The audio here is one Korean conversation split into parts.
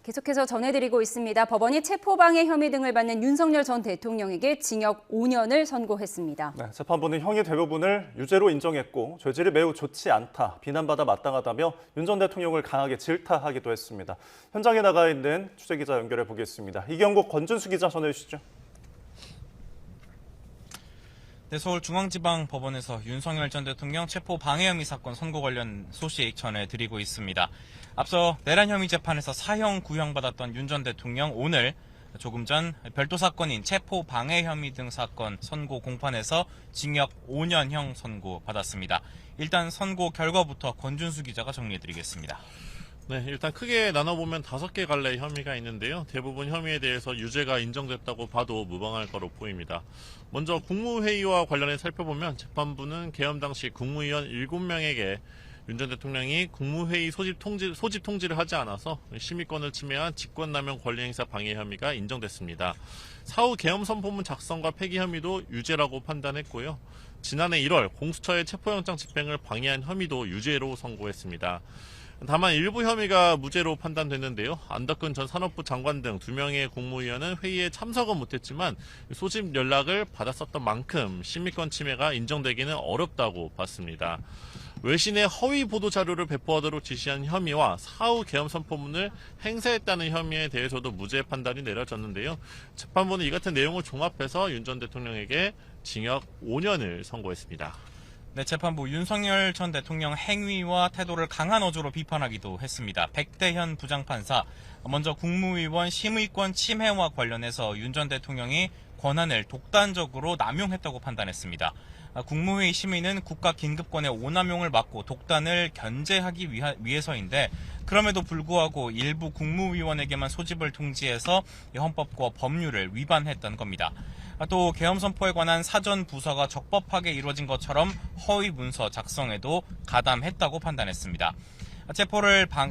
계속해서 전해드리고 있습니다. 법원이 체포방해 혐의 등을 받는 윤석열 전 대통령에게 징역 5년을 선고했습니다. 네, 재판부는 형의 대부분을 유죄로 인정했고 죄질이 매우 좋지 않다, 비난받아 마땅하다며 윤 전 대통령을 강하게 질타하기도 했습니다. 현장에 나가 있는 취재기자 연결해 보겠습니다. 이경국, 권준수 기자 전해주시죠. 네, 서울중앙지방법원에서 윤석열 전 대통령 체포 방해 혐의 사건 선고 관련 소식 전해드리고 있습니다. 앞서 내란 혐의 재판에서 사형 구형받았던 윤 전 대통령 오늘 조금 전 별도 사건인 체포 방해 혐의 등 사건 선고 공판에서 징역 5년형 선고받았습니다. 일단 선고 결과부터 권준수 기자가 정리해드리겠습니다. 네, 일단 크게 나눠보면 5개 갈래의 혐의가 있는데요. 대부분 혐의에 대해서 유죄가 인정됐다고 봐도 무방할 거로 보입니다. 먼저 국무회의와 관련해 살펴보면 재판부는 계엄 당시 국무위원 7명에게 윤 전 대통령이 국무회의 소집 통지를 하지 않아서 심의권을 침해한 직권남용 권리행사 방해 혐의가 인정됐습니다. 사후 계엄 선포문 작성과 폐기 혐의도 유죄라고 판단했고요. 지난해 1월 공수처의 체포영장 집행을 방해한 혐의도 유죄로 선고했습니다. 다만 일부 혐의가 무죄로 판단됐는데요. 안덕근 전 산업부 장관 등 2명의 국무위원은 회의에 참석은 못했지만 소집 연락을 받았었던 만큼 심의권 침해가 인정되기는 어렵다고 봤습니다. 외신에 허위 보도 자료를 배포하도록 지시한 혐의와 사후 계엄 선포문을 행사했다는 혐의에 대해서도 무죄 판단이 내려졌는데요. 재판부는 이 같은 내용을 종합해서 윤 전 대통령에게 징역 5년을 선고했습니다. 네, 재판부 윤석열 전 대통령 행위와 태도를 강한 어조로 비판하기도 했습니다. 백대현 부장판사, 먼저 국무위원 심의권 침해와 관련해서 윤 전 대통령이 권한을 독단적으로 남용했다고 판단했습니다. 국무회의 심의는 국가 긴급권의 오남용을 막고 독단을 견제하기 위해서인데 그럼에도 불구하고 일부 국무위원에게만 소집을 통지해서 헌법과 법률을 위반했던 겁니다. 또 계엄 선포에 관한 사전 부서가 적법하게 이루어진 것처럼 허위 문서 작성에도 가담했다고 판단했습니다.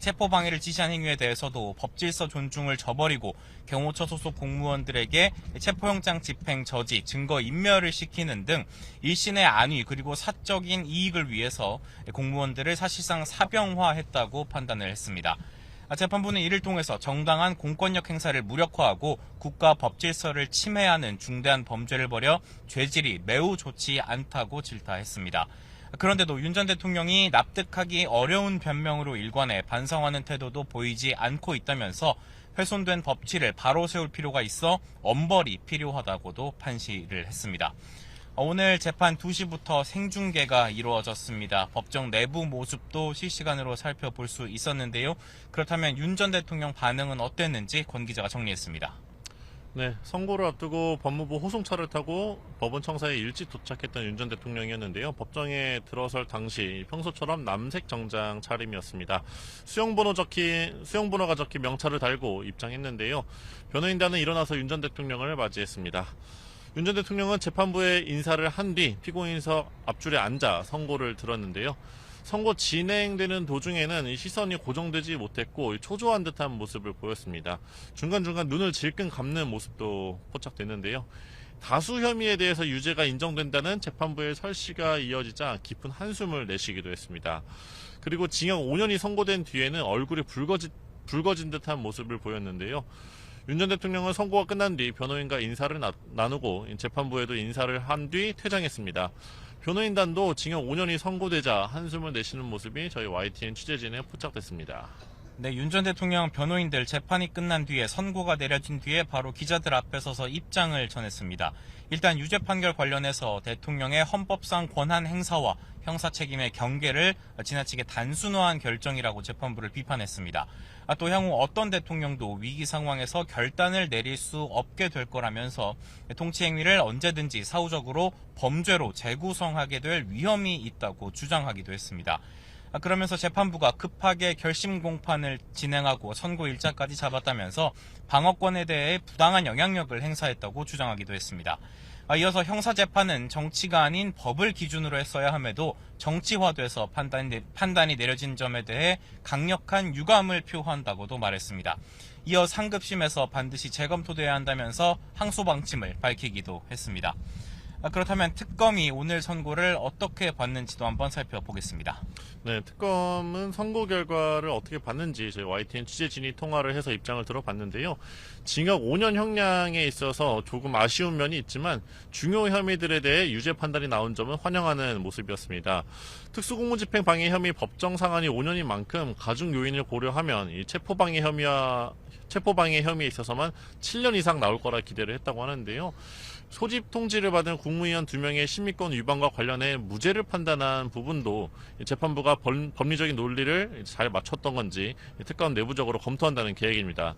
체포 방해를 지시한 행위에 대해서도 법질서 존중을 저버리고 경호처 소속 공무원들에게 체포영장 집행 저지, 증거 인멸을 시키는 등 일신의 안위 그리고 사적인 이익을 위해서 공무원들을 사실상 사병화했다고 판단을 했습니다. 재판부는 이를 통해서 정당한 공권력 행사를 무력화하고 국가 법질서를 침해하는 중대한 범죄를 벌여 죄질이 매우 좋지 않다고 질타했습니다. 그런데도 윤 전 대통령이 납득하기 어려운 변명으로 일관해 반성하는 태도도 보이지 않고 있다면서 훼손된 법치를 바로 세울 필요가 있어 엄벌이 필요하다고도 판시를 했습니다. 오늘 재판 2시부터 생중계가 이루어졌습니다. 법정 내부 모습도 실시간으로 살펴볼 수 있었는데요. 그렇다면 윤 전 대통령 반응은 어땠는지 권 기자가 정리했습니다. 네, 선고를 앞두고 법무부 호송차를 타고 법원 청사에 일찍 도착했던 윤 전 대통령이었는데요. 법정에 들어설 당시 평소처럼 남색 정장 차림이었습니다. 수용번호가 적힌 명찰을 달고 입장했는데요. 변호인단은 일어나서 윤 전 대통령을 맞이했습니다. 윤 전 대통령은 재판부에 인사를 한 뒤 피고인석 앞줄에 앉아 선고를 들었는데요. 선고 진행되는 도중에는 시선이 고정되지 못했고 초조한 듯한 모습을 보였습니다. 중간중간 눈을 질끈 감는 모습도 포착됐는데요. 다수 혐의에 대해서 유죄가 인정된다는 재판부의 설시가 이어지자 깊은 한숨을 내쉬기도 했습니다. 그리고 징역 5년이 선고된 뒤에는 얼굴이 붉어진 듯한 모습을 보였는데요. 윤 전 대통령은 선고가 끝난 뒤 변호인과 인사를 나누고 재판부에도 인사를 한 뒤 퇴장했습니다. 변호인단도 징역 5년이 선고되자 한숨을 내쉬는 모습이 저희 YTN 취재진에 포착됐습니다. 네, 윤 전 대통령 변호인들 재판이 끝난 뒤에 선고가 내려진 뒤에 바로 기자들 앞에 서서 입장을 전했습니다. 일단 유죄 판결 관련해서 대통령의 헌법상 권한 행사와 형사 책임의 경계를 지나치게 단순화한 결정이라고 재판부를 비판했습니다. 또 향후 어떤 대통령도 위기 상황에서 결단을 내릴 수 없게 될 거라면서 통치 행위를 언제든지 사후적으로 범죄로 재구성하게 될 위험이 있다고 주장하기도 했습니다. 그러면서 재판부가 급하게 결심 공판을 진행하고 선고 일자까지 잡았다면서 방어권에 대해 부당한 영향력을 행사했다고 주장하기도 했습니다. 이어서 형사재판은 정치가 아닌 법을 기준으로 했어야 함에도 정치화돼서 판단이 내려진 점에 대해 강력한 유감을 표한다고도 말했습니다. 이어 상급심에서 반드시 재검토돼야 한다면서 항소 방침을 밝히기도 했습니다. 그렇다면 특검이 오늘 선고를 어떻게 봤는지도 한번 살펴보겠습니다. 네, 특검은 선고 결과를 어떻게 봤는지 저희 YTN 취재진이 통화를 해서 입장을 들어봤는데요. 징역 5년 형량에 있어서 조금 아쉬운 면이 있지만 중요 혐의들에 대해 유죄 판단이 나온 점은 환영하는 모습이었습니다. 특수공무집행 방해 혐의 법정 상한이 5년인 만큼 가중 요인을 고려하면 이 체포방해 혐의에 있어서만 7년 이상 나올 거라 기대를 했다고 하는데요. 소집 통지를 받은 국무위원 2명의 시민권 위반과 관련해 무죄를 판단한 부분도 재판부가 법리적인 논리를 잘 맞췄던 건지 특검 내부적으로 검토한다는 계획입니다.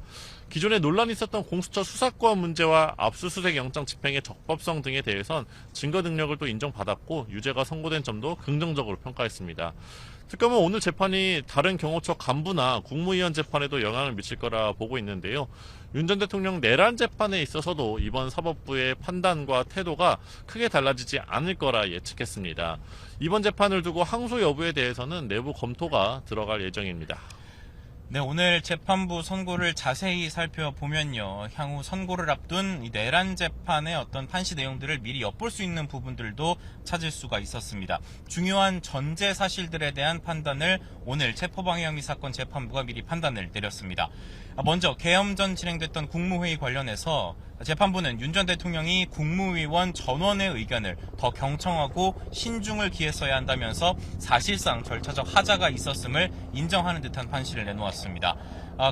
기존에 논란이 있었던 공수처 수사권 문제와 압수수색 영장 집행의 적법성 등에 대해선 증거 능력을 또 인정받았고 유죄가 선고된 점도 긍정적으로 평가했습니다. 특검은 오늘 재판이 다른 경호처 간부나 국무위원 재판에도 영향을 미칠 거라 보고 있는데요. 윤 전 대통령 내란 재판에 있어서도 이번 사법부의 판단과 태도가 크게 달라지지 않을 거라 예측했습니다. 이번 재판을 두고 항소 여부에 대해서는 내부 검토가 들어갈 예정입니다. 네, 오늘 재판부 선고를 자세히 살펴보면요. 향후 선고를 앞둔 이 내란 재판의 어떤 판시 내용들을 미리 엿볼 수 있는 부분들도 찾을 수가 있었습니다. 중요한 전제 사실들에 대한 판단을 오늘 체포방해 혐의 사건 재판부가 미리 판단을 내렸습니다. 먼저 계엄 전 진행됐던 국무회의 관련해서 재판부는 윤 전 대통령이 국무위원 전원의 의견을 더 경청하고 신중을 기했어야 한다면서 사실상 절차적 하자가 있었음을 인정하는 듯한 판시를 내놓았습니다.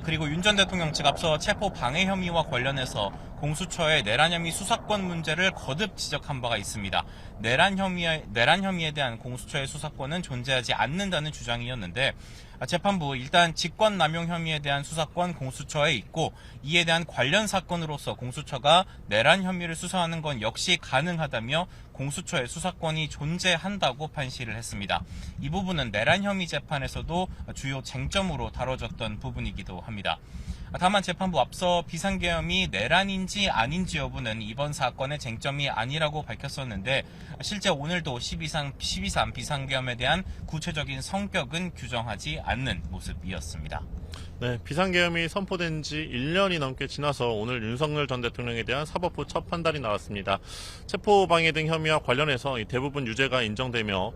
그리고 윤 전 대통령 측 앞서 체포 방해 혐의와 관련해서 공수처의 내란 혐의 수사권 문제를 거듭 지적한 바가 있습니다. 내란 혐의에 대한 공수처의 수사권은 존재하지 않는다는 주장이었는데 재판부 일단 직권남용 혐의에 대한 수사권 공수처에 있고 이에 대한 관련 사건으로서 공수처가 내란 혐의를 수사하는 건 역시 가능하다며 공수처의 수사권이 존재한다고 판시를 했습니다. 이 부분은 내란 혐의 재판에서도 주요 쟁점으로 다뤄졌던 부분이기도 합니다. 다만 재판부 앞서 비상계엄이 내란인지 아닌지 여부는 이번 사건의 쟁점이 아니라고 밝혔었는데 실제 오늘도 12.3 비상계엄에 대한 구체적인 성격은 규정하지 않는 모습이었습니다. 네, 비상계엄이 선포된 지 1년이 넘게 지나서 오늘 윤석열 전 대통령에 대한 사법부 첫 판단이 나왔습니다. 체포방해 등 혐의와 관련해서 대부분 유죄가 인정되며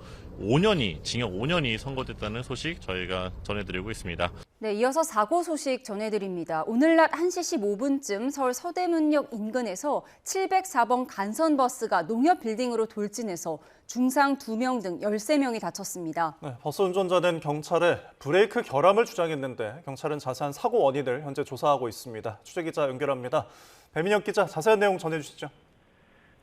징역 5년이 선고됐다는 소식 저희가 전해드리고 있습니다. 네, 이어서 사고 소식 전해드립니다. 오늘 낮 1시 15분쯤 서울 서대문역 인근에서 704번 간선버스가 농협 빌딩으로 돌진해서 중상 2명 등 13명이 다쳤습니다. 네, 버스 운전자는 경찰에 브레이크 결함을 주장했는데 경찰은 자세한 사고 원인을 현재 조사하고 있습니다. 취재기자 연결합니다. 배민혁 기자, 자세한 내용 전해주시죠.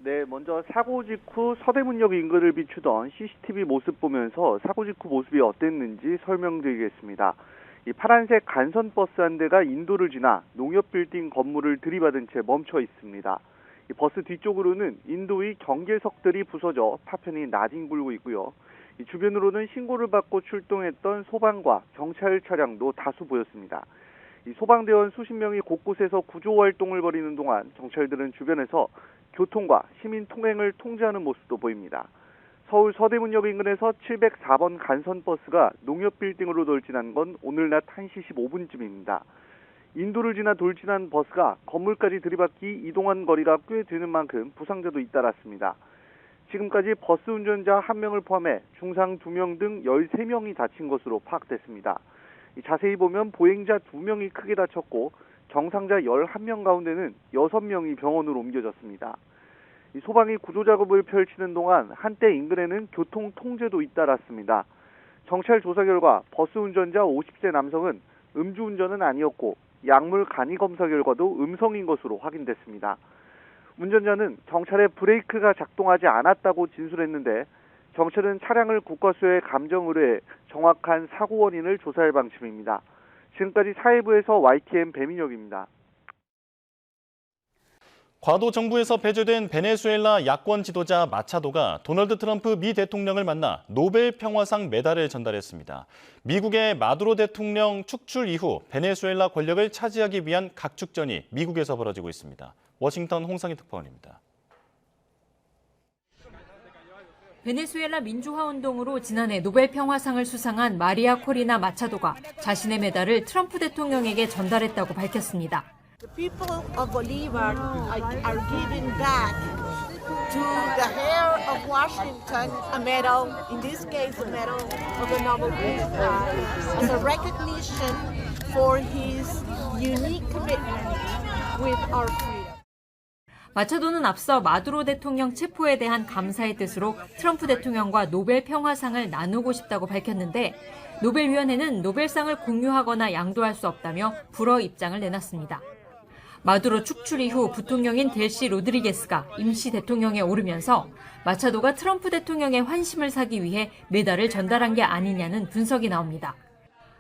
네, 먼저 사고 직후 서대문역 인근을 비추던 CCTV 모습 보면서 사고 직후 모습이 어땠는지 설명드리겠습니다. 이 파란색 간선버스 한 대가 인도를 지나 농협빌딩 건물을 들이받은 채 멈춰 있습니다. 이 버스 뒤쪽으로는 인도의 경계석들이 부서져 파편이 나뒹굴고 있고요. 이 주변으로는 신고를 받고 출동했던 소방과 경찰 차량도 다수 보였습니다. 이 소방대원 수십 명이 곳곳에서 구조 활동을 벌이는 동안 경찰들은 주변에서 교통과 시민 통행을 통제하는 모습도 보입니다. 서울 서대문역 인근에서 704번 간선버스가 농협빌딩으로 돌진한 건 오늘 낮 1시 15분쯤입니다. 인도를 지나 돌진한 버스가 건물까지 들이받기 이동한 거리가 꽤 되는 만큼 부상자도 잇따랐습니다. 지금까지 버스 운전자 1명을 포함해 중상 2명 등 13명이 다친 것으로 파악됐습니다. 자세히 보면 보행자 2명이 크게 다쳤고 경상자 11명 가운데는 6명이 병원으로 옮겨졌습니다. 소방이 구조작업을 펼치는 동안 한때 인근에는 교통 통제도 잇따랐습니다. 경찰 조사 결과 버스 운전자 50세 남성은 음주운전은 아니었고 약물 간이 검사 결과도 음성인 것으로 확인됐습니다. 운전자는 경찰의 브레이크가 작동하지 않았다고 진술했는데 경찰은 차량을 국과수에 감정 의뢰해 정확한 사고 원인을 조사할 방침입니다. 지금까지 사회부에서 YTN 배민혁입니다. 과도 정부에서 배제된 베네수엘라 야권 지도자 마차도가 도널드 트럼프 미 대통령을 만나 노벨 평화상 메달을 전달했습니다. 미국의 마두로 대통령 축출 이후 베네수엘라 권력을 차지하기 위한 각축전이 미국에서 벌어지고 있습니다. 워싱턴 홍상희 특파원입니다. 베네수엘라 민주화 운동으로 지난해 노벨 평화상을 수상한 마리아 코리나 마차도가 자신의 메달을 트럼프 대통령에게 전달했다고 밝혔습니다. The people of Bolivar are giving back to the hair of Washington a medal, in this case a medal of the Nobel Peace Prize, as a recognition for his unique commitment with our freedom. 마차도는 앞서 마두로 대통령 체포에 대한 감사의 뜻으로 트럼프 대통령과 노벨 평화상을 나누고 싶다고 밝혔는데 노벨위원회는 노벨상을 공유하거나 양도할 수 없다며 불허 입장을 내놨습니다. 마두로 축출 이후 부통령인 델시 로드리게스가 임시 대통령에 오르면서 마차도가 트럼프 대통령의 환심을 사기 위해 메달을 전달한 게 아니냐는 분석이 나옵니다.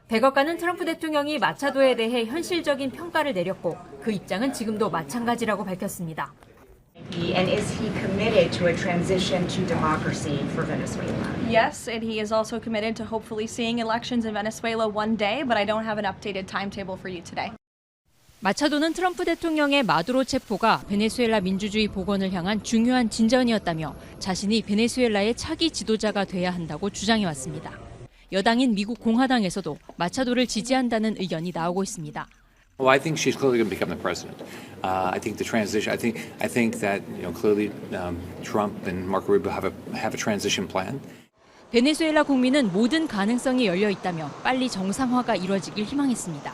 백악관은 트럼프 대통령이 마차도에 대해 현실적인 평가를 내렸고 그 입장은 지금도 마찬가지라고 밝혔습니다. And is he committed to a transition to democracy for Venezuela? Yes, and he is also committed to hopefully seeing elections in Venezuela one day, but I don't have an updated timetable for you today. 마차도는 트럼프 대통령의 마두로 체포가 베네수엘라 민주주의 복원을 향한 중요한 진전이었다며 자신이 베네수엘라의 차기 지도자가 돼야 한다고 주장해왔습니다. 여당인 미국 공화당에서도 마차도를 지지한다는 의견이 나오고 있습니다. Well, I think she's clearly going to become the president. I think the transition. I think that clearly Trump and Marco Rubio have a transition plan. 베네수엘라 국민은 모든 가능성이 열려 있다며 빨리 정상화가 이뤄지길 희망했습니다.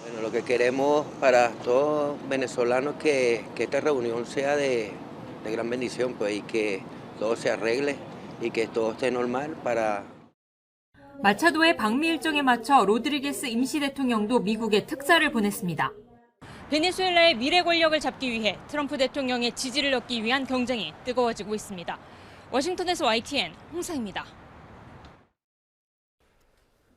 Bueno, lo que queremos para todos venezolanos que esta reunión sea de gran bendición, pues, y que todo se arregle y que todo esté normal para. 마차도의 방미 일정에 맞춰 로드리게스 임시 대통령도 미국에 특사를 보냈습니다. 베네수엘라의 미래 권력을 잡기 위해 트럼프 대통령의 지지를 얻기 위한 경쟁이 뜨거워지고 있습니다. 워싱턴에서 YTN 홍사입니다.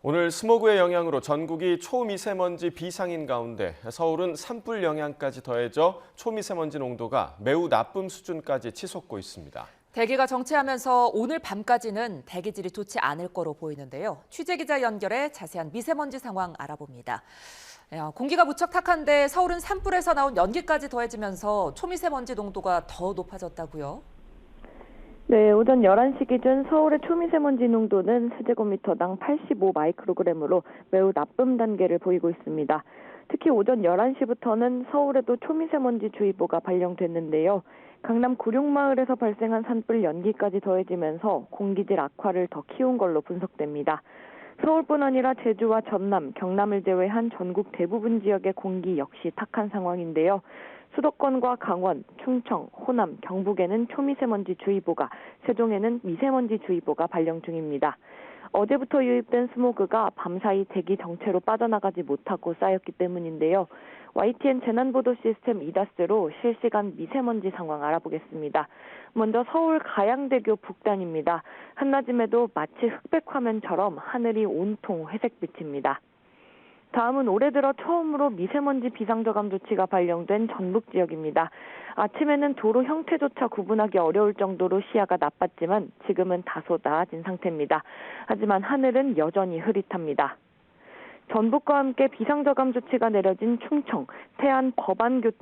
오늘 스모그의 영향으로 전국이 초미세먼지 비상인 가운데 서울은 산불 영향까지 더해져 초미세먼지 농도가 매우 나쁨 수준까지 치솟고 있습니다. 대기가 정체하면서 오늘 밤까지는 대기질이 좋지 않을 거로 보이는데요. 취재기자 연결해 자세한 미세먼지 상황 알아봅니다. 공기가 무척 탁한데 서울은 산불에서 나온 연기까지 더해지면서 초미세먼지 농도가 더 높아졌다고요? 네, 오전 11시 기준 서울의 초미세먼지 농도는 세제곱미터당 85 마이크로그램으로 매우 나쁨 단계를 보이고 있습니다. 특히 오전 11시부터는 서울에도 초미세먼지 주의보가 발령됐는데요. 강남 구룡마을에서 발생한 산불 연기까지 더해지면서 공기질 악화를 더 키운 걸로 분석됩니다. 서울뿐 아니라 제주와 전남, 경남을 제외한 전국 대부분 지역의 공기 역시 탁한 상황인데요. 수도권과 강원, 충청, 호남, 경북에는 초미세먼지 주의보가, 세종에는 미세먼지 주의보가 발령 중입니다. 어제부터 유입된 스모그가 밤사이 대기 정체로 빠져나가지 못하고 쌓였기 때문인데요. YTN 재난보도 시스템 이다스로 실시간 미세먼지 상황 알아보겠습니다. 먼저 서울 가양대교 북단입니다. 한낮임에도 마치 흑백 화면처럼 하늘이 온통 회색빛입니다. 다음은 올해 들어 처음으로 미세먼지 비상저감 조치가 발령된 전북 지역입니다. 아침에는 도로 형태조차 구분하기 어려울 정도로 시야가 나빴지만 지금은 다소 나아진 상태입니다. 하지만 하늘은 여전히 흐릿합니다. 전북과 함께 비상저감 조치가 내려진 충청, 태안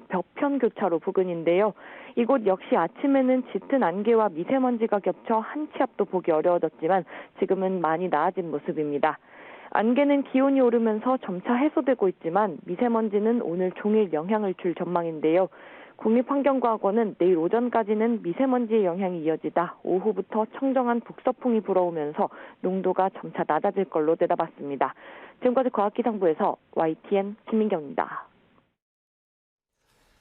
벼편교차로 부근인데요. 이곳 역시 아침에는 짙은 안개와 미세먼지가 겹쳐 한 치 앞도 보기 어려워졌지만 지금은 많이 나아진 모습입니다. 안개는 기온이 오르면서 점차 해소되고 있지만 미세먼지는 오늘 종일 영향을 줄 전망인데요. 국립환경과학원은 내일 오전까지는 미세먼지의 영향이 이어지다 오후부터 청정한 북서풍이 불어오면서 농도가 점차 낮아질 걸로 내다봤습니다. 지금까지 과학기상부에서 YTN 김민경입니다.